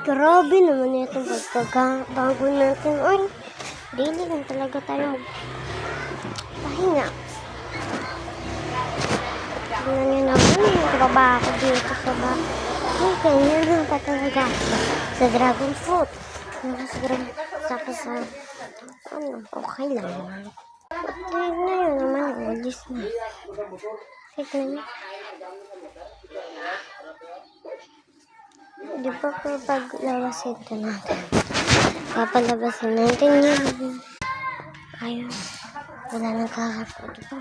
Grabe naman itong pagkakabago natin. Uy, daily lang talaga tayo magpahinga. Tingnan nyo naman yung trabaho dito sa bahay. Uy, ganyan lang pa talaga sa dragon fruit. Tapos sa okay lang naman. Tingnan nyo naman, walis na. Tingnan nyo. Di ba kapag lawasin ito natin? Papalabasin natin yan. Ayun. Wala nang kakapo. Di ba?